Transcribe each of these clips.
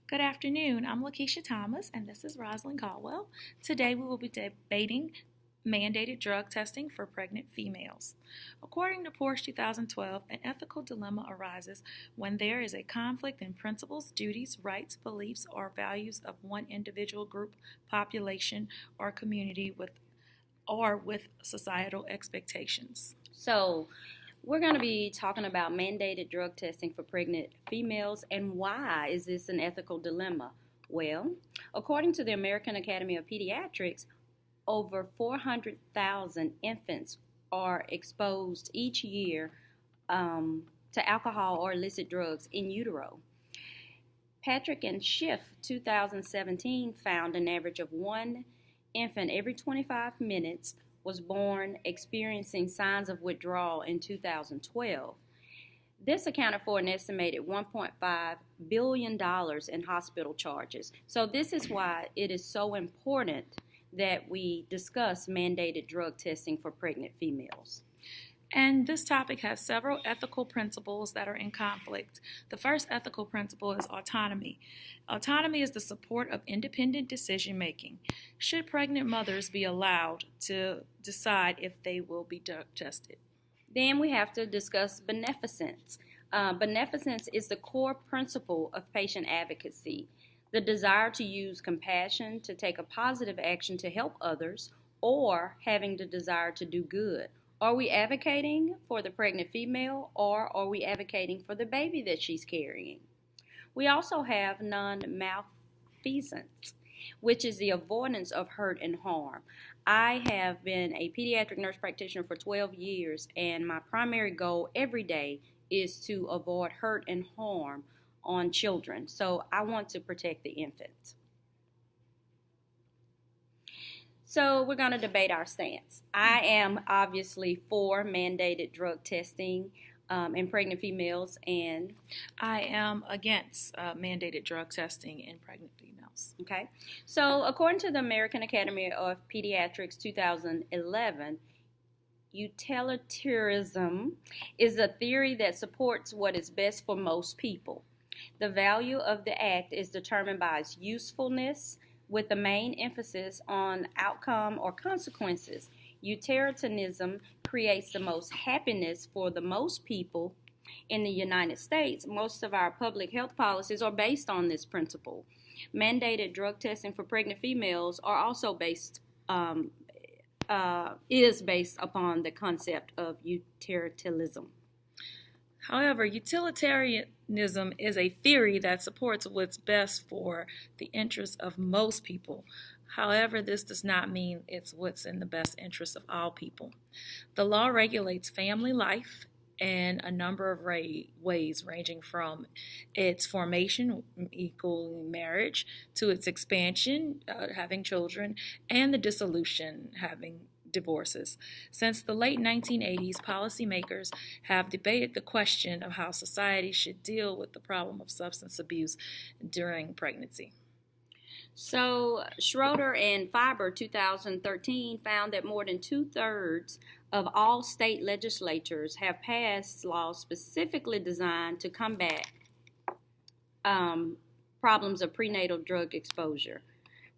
Good afternoon. I'm Lakeisha Thomas, and this is Rosalind Caldwell. Today we will be debating mandated drug testing for pregnant females. According to Porsche 2012, an ethical dilemma arises when there is a conflict in principles, duties, rights, beliefs, or values of one individual group, population, or community with societal expectations. So, we're going to be talking about mandated drug testing for pregnant females and why is this an ethical dilemma? Well, according to the American Academy of Pediatrics, over 400,000 infants are exposed each year to alcohol or illicit drugs in utero. Patrick and Schiff 2017 found an average of one infant every 25 minutes was born experiencing signs of withdrawal in 2012. This accounted for an estimated $1.5 billion in hospital charges. So this is why it is so important that we discuss mandated drug testing for pregnant females. And this topic has several ethical principles that are in conflict. The first ethical principle is autonomy. Autonomy is the support of independent decision making. Should pregnant mothers be allowed to decide if they will be drug tested? Then we have to discuss beneficence. Beneficence is the core principle of patient advocacy, the desire to use compassion to take a positive action to help others, or having the desire to do good. Are we advocating for the pregnant female, or are we advocating for the baby that she's carrying? We also have non-malfeasance, which is the avoidance of hurt and harm. I have been a pediatric nurse practitioner for 12 years, and my primary goal every day is to avoid hurt and harm on children. So I want to protect the infants. So we're going to debate our stance. I am obviously for mandated drug testing in pregnant females, and I am against mandated drug testing in pregnant females. Okay. So according to the American Academy of Pediatrics 2011, utilitarianism is a theory that supports what is best for most people. The value of the act is determined by its usefulness, with the main emphasis on outcome or consequences. Utilitarianism creates the most happiness for the most people. In the United States, most of our public health policies are based on this principle. Mandated drug testing for pregnant females are also based upon the concept of utilitarianism. However, utilitarianism is a theory that supports what's best for the interests of most people. However, this does not mean it's what's in the best interest of all people. The law regulates family life in a number of ways, ranging from its formation, equal marriage, to its expansion, having children, and the dissolution, having divorces. Since the late 1980s, policymakers have debated the question of how society should deal with the problem of substance abuse during pregnancy. So, Schroeder and Fiber 2013 found that more than 2/3 of all state legislatures have passed laws specifically designed to combat problems of prenatal drug exposure.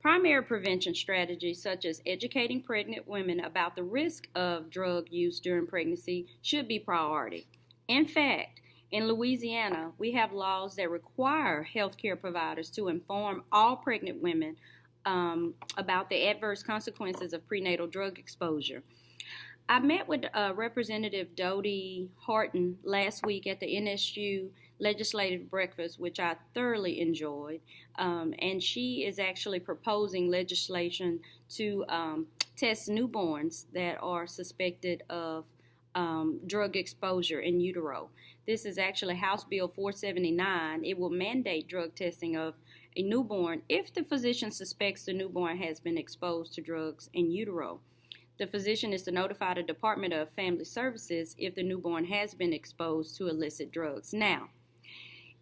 Primary prevention strategies such as educating pregnant women about the risk of drug use during pregnancy should be priority. In fact, in Louisiana, we have laws that require healthcare providers to inform all pregnant women about the adverse consequences of prenatal drug exposure. I met with Representative Dodie Horton last week at the NSU legislative breakfast, which I thoroughly enjoyed, and she is actually proposing legislation to test newborns that are suspected of drug exposure in utero. This is actually House Bill 479. It will mandate drug testing of a newborn if the physician suspects the newborn has been exposed to drugs in utero. The physician is to notify the Department of Family Services if the newborn has been exposed to illicit drugs. Now,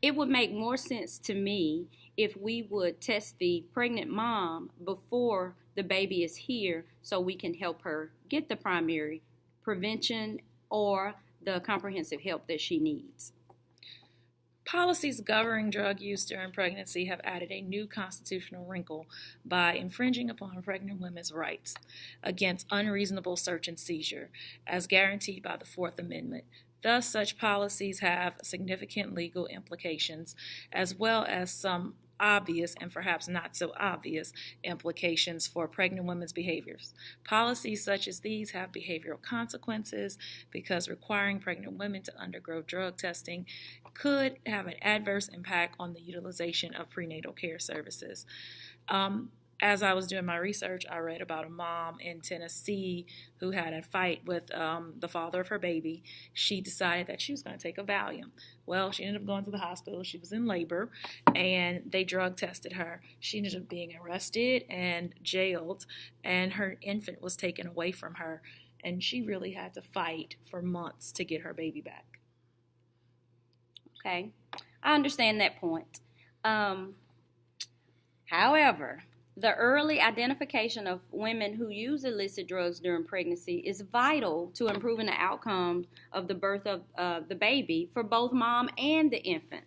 it would make more sense to me if we would test the pregnant mom before the baby is here so we can help her get the primary prevention or the comprehensive help that she needs. Policies governing drug use during pregnancy have added a new constitutional wrinkle by infringing upon pregnant women's rights against unreasonable search and seizure, as guaranteed by the Fourth Amendment. Thus, such policies have significant legal implications, as well as some obvious and perhaps not so obvious implications for pregnant women's behaviors. Policies such as these have behavioral consequences because requiring pregnant women to undergo drug testing could have an adverse impact on the utilization of prenatal care services. As I was doing my research, I read about a mom in Tennessee who had a fight with the father of her baby. She decided that she was going to take a Valium. Well, she ended up going to the hospital. She was in labor, and they drug tested her. She ended up being arrested and jailed, and her infant was taken away from her, and she really had to fight for months to get her baby back. Okay, I understand that point. However, the early identification of women who use illicit drugs during pregnancy is vital to improving the outcome of the birth of the baby for both mom and the infant.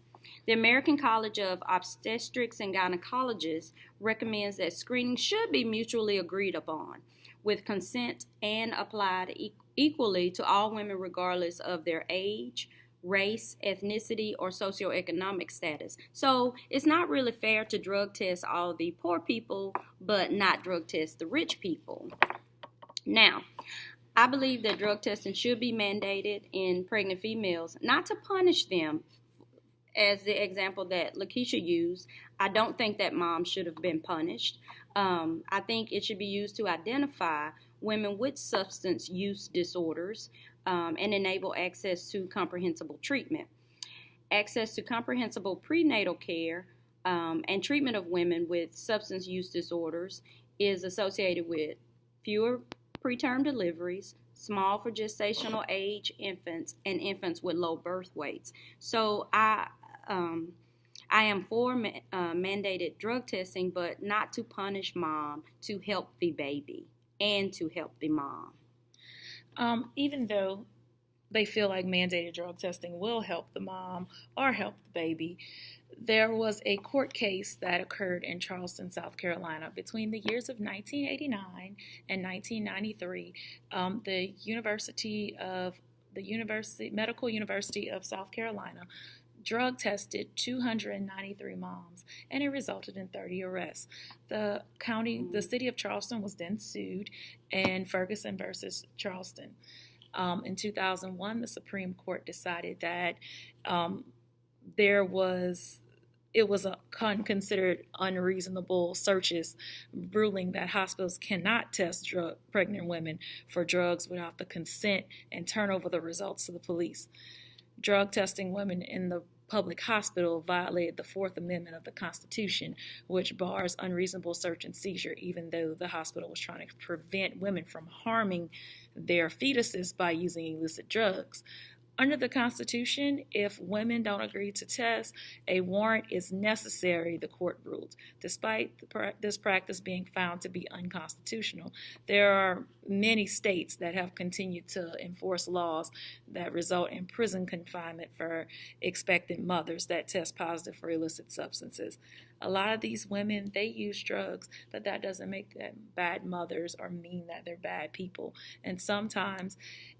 The American College of Obstetrics and Gynecologists recommends that screening should be mutually agreed upon, with consent and applied equally to all women regardless of their age, race, ethnicity, or socioeconomic status. So it's not really fair to drug test all the poor people, but not drug test the rich people. Now, I believe that drug testing should be mandated in pregnant females, not to punish them. As the example that Lakeisha used, I don't think that moms should have been punished. I think it should be used to identify women with substance use disorders and enable access to comprehensible treatment. Access to comprehensible prenatal care and treatment of women with substance use disorders is associated with fewer preterm deliveries, small for gestational age infants, and infants with low birth weights. So I am for mandated drug testing, but not to punish mom, to help the baby and to help the mom. Even though they feel like mandated drug testing will help the mom or help the baby, there was a court case that occurred in Charleston, South Carolina between the years of 1989 and 1993. The Medical University of South Carolina drug tested 293 moms, and it resulted in 30 arrests. The city of Charleston was then sued in Ferguson versus Charleston. In 2001, the Supreme Court decided that it was considered unreasonable searches, ruling that hospitals cannot test pregnant women for drugs without the consent and turn over the results to the police. Drug testing women in the public hospital violated the Fourth Amendment of the Constitution, which bars unreasonable search and seizure, even though the hospital was trying to prevent women from harming their fetuses by using illicit drugs. Under the Constitution, if women don't agree to test, a warrant is necessary, the court ruled. Despite this practice being found to be unconstitutional, there are many states that have continued to enforce laws that result in prison confinement for expectant mothers that test positive for illicit substances. A lot of these women, they use drugs, but that doesn't make them bad mothers or mean that they're bad people. And sometimes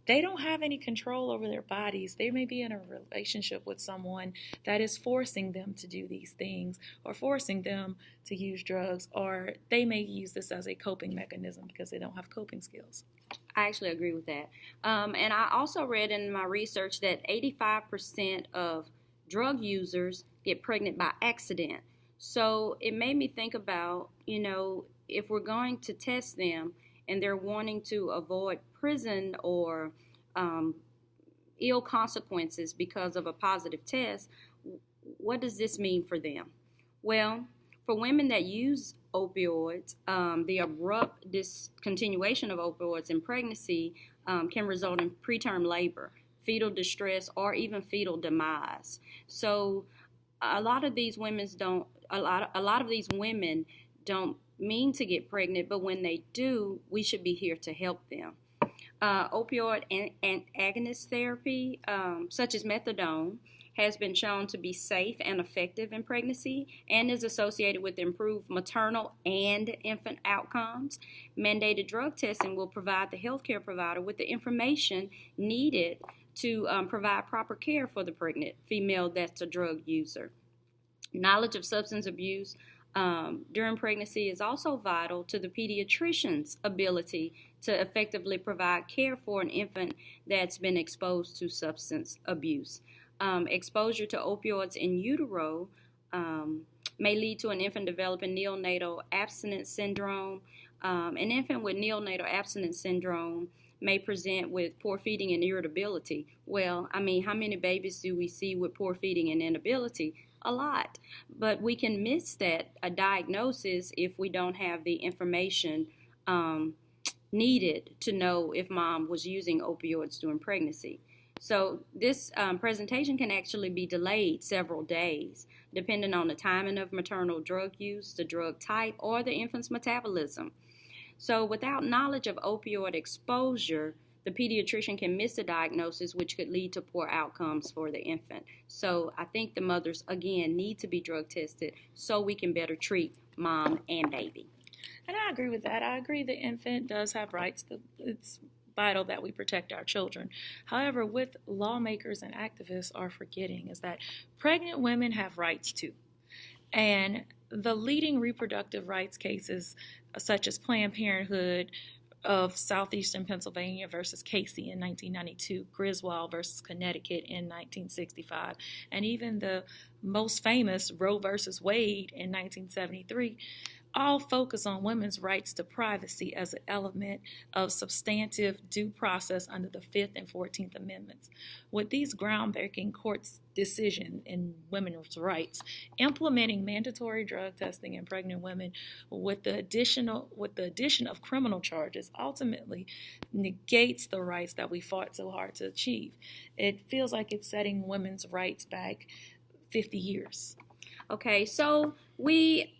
they don't have any control over their bodies. They may be in a relationship with someone that is forcing them to do these things or forcing them to use drugs, or they may use this as a coping mechanism because they don't have coping skills. I actually agree with that. And I also read in my research that 85% of drug users get pregnant by accident. So it made me think about, if we're going to test them and they're wanting to avoid prison or ill consequences because of a positive test, what does this mean for them? Well, for women that use opioids, the abrupt discontinuation of opioids in pregnancy can result in preterm labor, fetal distress, or even fetal demise. So a lot of these women don't mean to get pregnant, but when they do, we should be here to help them. Opioid and agonist therapy, such as methadone, has been shown to be safe and effective in pregnancy and is associated with improved maternal and infant outcomes. Mandated drug testing will provide the healthcare provider with the information needed to provide proper care for the pregnant female that's a drug user. Knowledge of substance abuse during pregnancy is also vital to the pediatrician's ability to effectively provide care for an infant that's been exposed to substance abuse. Exposure to opioids in utero may lead to an infant developing neonatal abstinence syndrome. An infant with neonatal abstinence syndrome may present with poor feeding and irritability. Well, I mean, how many babies do we see with poor feeding and inability? A lot. But we can miss that a diagnosis if we don't have the information needed to know if mom was using opioids during pregnancy. So this presentation can actually be delayed several days, depending on the timing of maternal drug use, the drug type, or the infant's metabolism. So without knowledge of opioid exposure, the pediatrician can miss a diagnosis, which could lead to poor outcomes for the infant. So I think the mothers, again, need to be drug tested so we can better treat mom and baby. And I agree with that. I agree the infant does have rights. It's vital that we protect our children. However, what lawmakers and activists are forgetting is that pregnant women have rights too. And the leading reproductive rights cases, such as Planned Parenthood of Southeastern Pennsylvania versus Casey in 1992, Griswold versus Connecticut in 1965, and even the most famous Roe versus Wade in 1973, all focus on women's rights to privacy as an element of substantive due process under the 5th and 14th Amendments. With these groundbreaking court's decision in women's rights, implementing mandatory drug testing in pregnant women with the addition of criminal charges ultimately negates the rights that we fought so hard to achieve. It feels like it's setting women's rights back 50 years. Okay, so we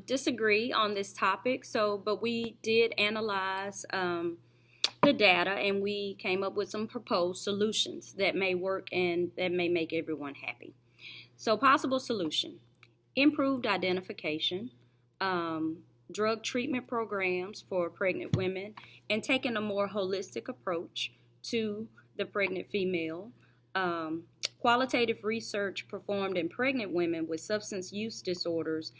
disagree on this topic, but we did analyze the data and we came up with some proposed solutions that may work and that may make everyone happy. So possible solution: improved identification, drug treatment programs for pregnant women, and taking a more holistic approach to the pregnant female. Qualitative research performed in pregnant women with substance use disorders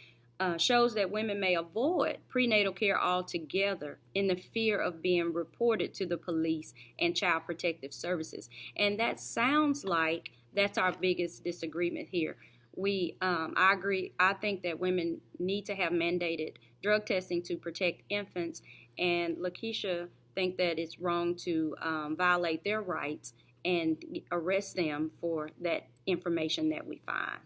shows that women may avoid prenatal care altogether in the fear of being reported to the police and child protective services. And that sounds like that's our biggest disagreement here. I agree. I think that women need to have mandated drug testing to protect infants, and Lakeisha think that it's wrong to violate their rights and arrest them for that information that we find.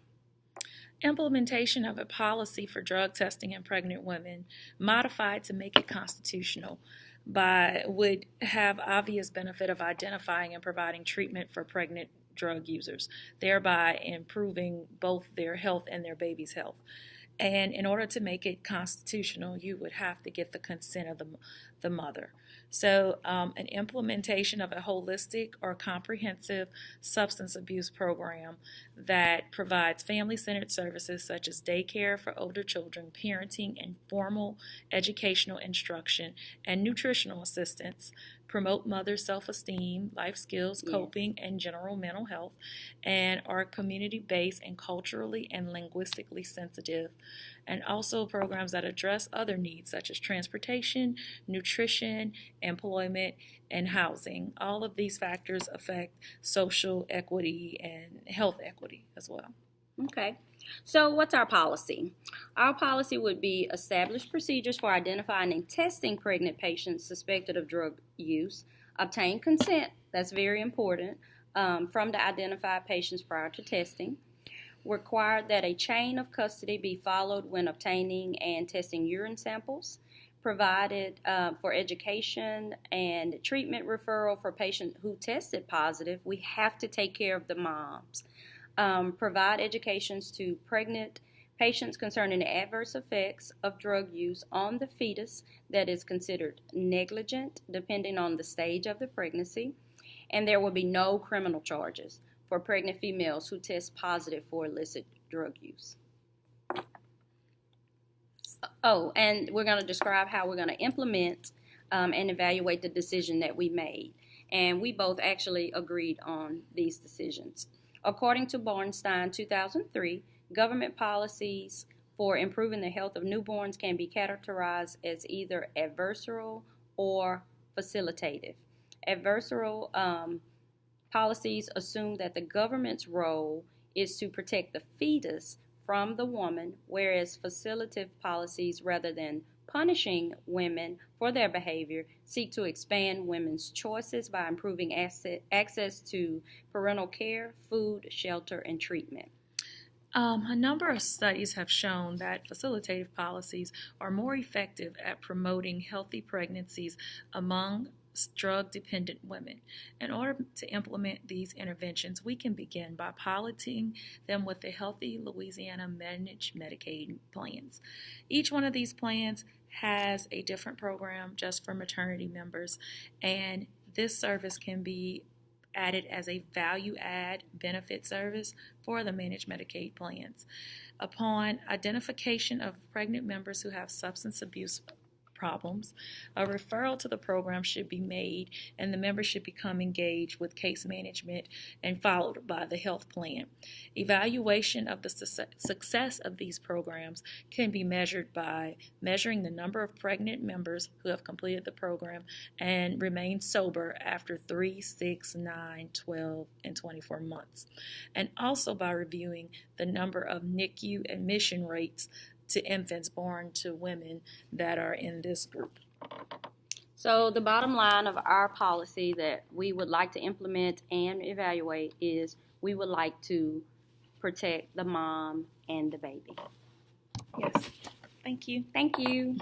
Implementation of a policy for drug testing in pregnant women, modified to make it constitutional, would have obvious benefit of identifying and providing treatment for pregnant drug users, thereby improving both their health and their baby's health. And in order to make it constitutional, you would have to get the consent of the mother. So an implementation of a holistic or comprehensive substance abuse program that provides family-centered services such as daycare for older children, parenting and formal educational instruction, and nutritional assistance, promote mother self-esteem, life skills, coping, and general mental health, and are community-based and culturally and linguistically sensitive, and also programs that address other needs such as transportation, nutrition, employment, and housing. All of these factors affect social equity and health equity as well. Okay. So what's our policy? Our policy would be establish procedures for identifying and testing pregnant patients suspected of drug use, obtain consent, that's very important, from the identified patients prior to testing, require that a chain of custody be followed when obtaining and testing urine samples, provided for education and treatment referral for patients who tested positive. We have to take care of the moms. Provide educations to pregnant patients concerning the adverse effects of drug use on the fetus that is considered negligent depending on the stage of the pregnancy, and there will be no criminal charges for pregnant females who test positive for illicit drug use. Oh, and we're going to describe how we're going to implement and evaluate the decision that we made. And we both actually agreed on these decisions. According to Bornstein 2003, government policies for improving the health of newborns can be categorized as either adversarial or facilitative. Adversarial policies assume that the government's role is to protect the fetus from the woman, whereas facilitative policies, rather than punishing women for their behavior, seek to expand women's choices by improving access to parental care, food, shelter, and treatment. A number of studies have shown that facilitative policies are more effective at promoting healthy pregnancies among drug-dependent women. In order to implement these interventions, we can begin by piloting them with the Healthy Louisiana Managed Medicaid plans. Each one of these plans has a different program just for maternity members, and this service can be added as a value-add benefit service for the managed Medicaid plans. Upon identification of pregnant members who have substance abuse problems, a referral to the program should be made and the member should become engaged with case management and followed by the health plan. Evaluation of the success of these programs can be measured by measuring the number of pregnant members who have completed the program and remain sober after 3, 6, 9, 12, and 24 months, and also by reviewing the number of NICU admission rates to infants born to women that are in this group. So the bottom line of our policy that we would like to implement and evaluate is we would like to protect the mom and the baby. Yes. Thank you. Thank you.